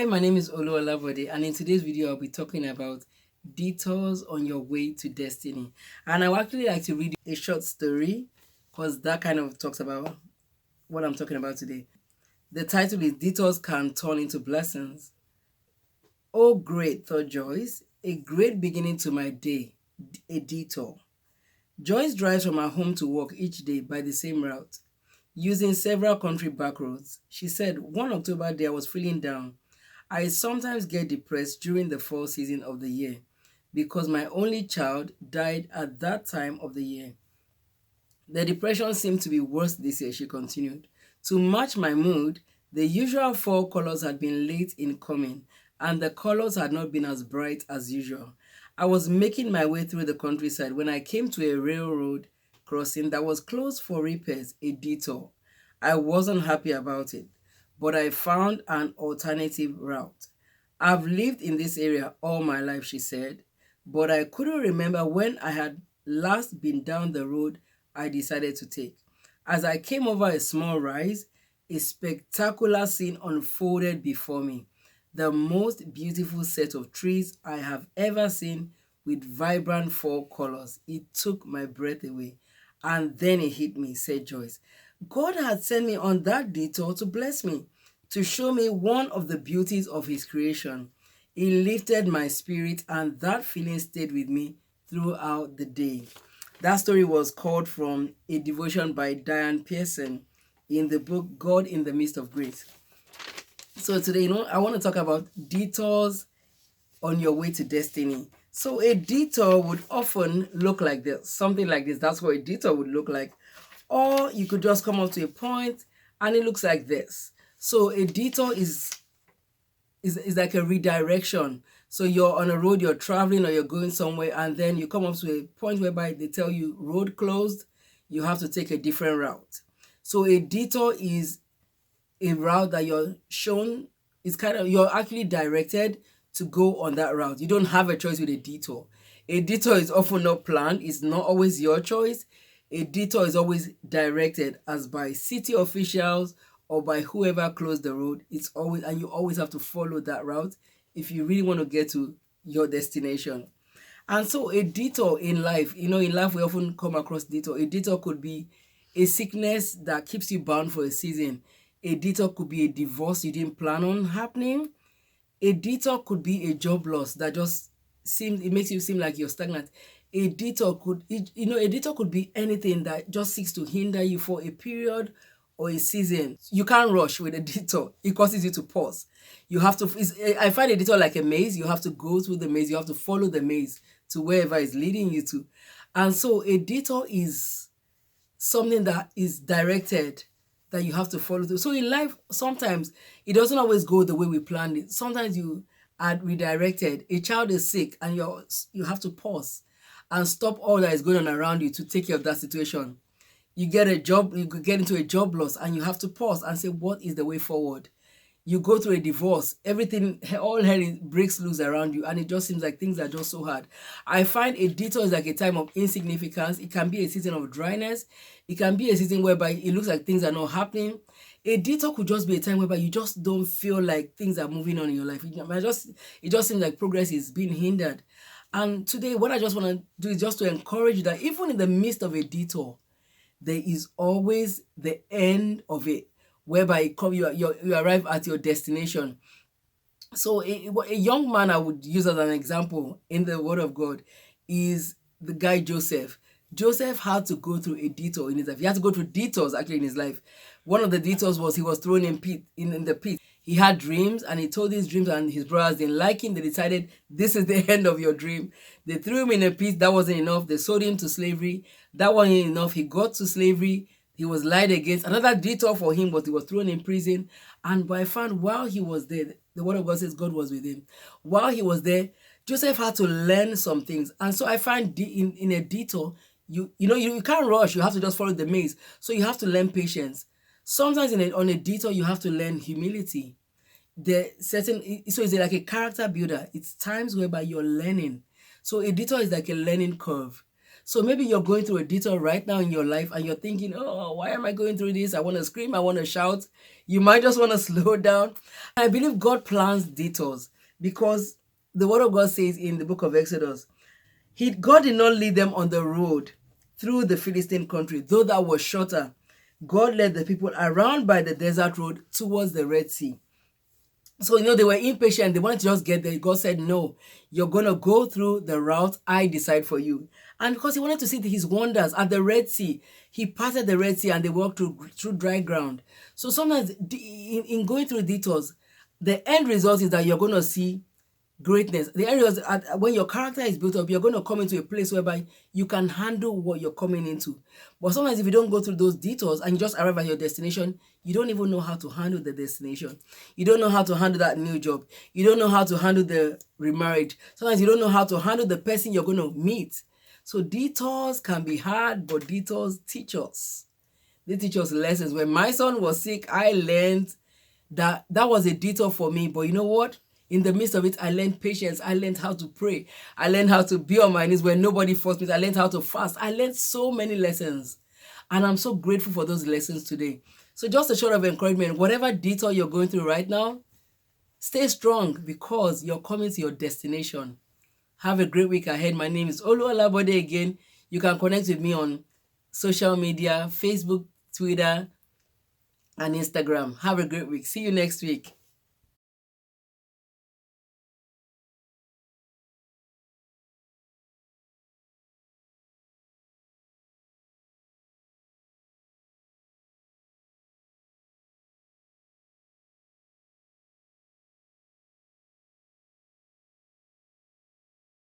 Hi, my name is Olu Olabode, and in today's video, I'll be talking about detours on your way to destiny. And I would actually like to read a short story because that kind of talks about what I'm talking about today. The title is Detours Can Turn into Blessings. Oh, great, thought Joyce. A great beginning to my day, a detour. Joyce drives from her home to work each day by the same route, using several country back roads. She said, one October day I was feeling down. I sometimes get depressed during the fall season of the year because my only child died at that time of the year. The depression seemed to be worse this year, she continued. To match my mood, the usual fall colors had been late in coming, and the colors had not been as bright as usual. I was making my way through the countryside when I came to a railroad crossing that was closed for repairs, a detour. I wasn't happy about it, but I found an alternative route. I've lived in this area all my life, she said, but I couldn't remember when I had last been down the road I decided to take. As I came over a small rise, a spectacular scene unfolded before me. The most beautiful set of trees I have ever seen with vibrant fall colors. It took my breath away. And then it hit me, said Joyce. God had sent me on that detour to bless me, to show me one of the beauties of His creation. It lifted my spirit, and that feeling stayed with me throughout the day. That story was called from a devotion by Diane Pearson in the book God in the Midst of Grace. So today, I want to talk about detours on your way to destiny. So a detour would often look like this, something like this. That's what a detour would look like. Or you could just come up to a point and it looks like this. So a detour is like a redirection. So you're on a road, you're traveling or you're going somewhere, and then you come up to a point whereby they tell you road closed, you have to take a different route. So a detour is a route that you're shown, is kind of, you're actually directed to go on that route. You don't have a choice with a detour. A detour is often not planned, it's not always your choice. A detour is always directed as by city officials or by whoever closed the road. It's always, and you always have to follow that route if you really want to get to your destination. And so a detour in life, in life we often come across detour. A detour could be a sickness that keeps you bound for a season. A detour could be a divorce you didn't plan on happening. A detour could be a job loss that just it makes you seem like you're stagnant. A detour a detour could be anything that just seeks to hinder you for a period or a season. You can't rush with a detour. It causes you to pause. You have to, I find a detour like a maze. You have to go through the maze. You have to follow the maze to wherever it's leading you to. And so a detour is something that is directed, that you have to follow through. So in life, sometimes it doesn't always go the way we planned it. Sometimes you are redirected. A child is sick and you have to pause and stop all that is going on around you to take care of that situation. You get a job, you could get into a job loss and you have to pause and say, what is the way forward? You go through a divorce, everything, all hell breaks loose around you, and it just seems like things are just so hard. I find a detour is like a time of insignificance. It can be a season of dryness. It can be a season whereby it looks like things are not happening. A detour could just be a time whereby you just don't feel like things are moving on in your life. It just seems like progress is being hindered. And today, what I just want to do is just to encourage you that even in the midst of a detour, there is always the end of it, whereby you arrive at your destination. So a young man I would use as an example in the Word of God is the guy Joseph. Joseph had to go through a detour in his life. He had to go through detours actually in his life. One of the detours was he was thrown in the pit. He had dreams and he told his dreams, and his brothers didn't like him. They decided this is the end of your dream. They threw him in a pit. That wasn't enough. They sold him to slavery. That wasn't enough. He got to slavery. He was lied against. Another detour for him was he was thrown in prison. And by found while he was there, the Word of God says God was with him. While he was there, Joseph had to learn some things. And so I find in a detour, you can't rush. You have to just follow the maze. So you have to learn patience. Sometimes on a detour, you have to learn humility. So it's like a character builder. It's times whereby you're learning. So a detour is like a learning curve. So maybe you're going through a detour right now in your life and you're thinking, oh, why am I going through this? I want to scream, I want to shout. You might just want to slow down. I believe God plans detours because the word of God says in the book of Exodus, God did not lead them on the road through the Philistine country, though that was shorter. God led the people around by the desert road towards the Red Sea. So, they were impatient. They wanted to just get there. God said, no, you're going to go through the route I decide for you. And because he wanted to see his wonders at the Red Sea, he parted the Red Sea and they walked through dry ground. So sometimes in going through detours, the end result is that you're going to see greatness. The areas when your character is built up, you're going to come into a place whereby you can handle what you're coming into. But sometimes if you don't go through those detours and you just arrive at your destination, you don't even know how to handle the destination. You don't know how to handle that new job. You don't know how to handle the remarriage. Sometimes you don't know how to handle the person you're going to meet. So detours can be hard, but detours teach us. They teach us lessons. When my son was sick, I learned that was a detour for me. But you know what? In the midst of it, I learned patience. I learned how to pray. I learned how to be on my knees when nobody forced me. I learned how to fast. I learned so many lessons. And I'm so grateful for those lessons today. So just a short of encouragement, whatever detour you're going through right now, stay strong because you're coming to your destination. Have a great week ahead. My name is Oluwalabode again. You can connect with me on social media, Facebook, Twitter, and Instagram. Have a great week. See you next week.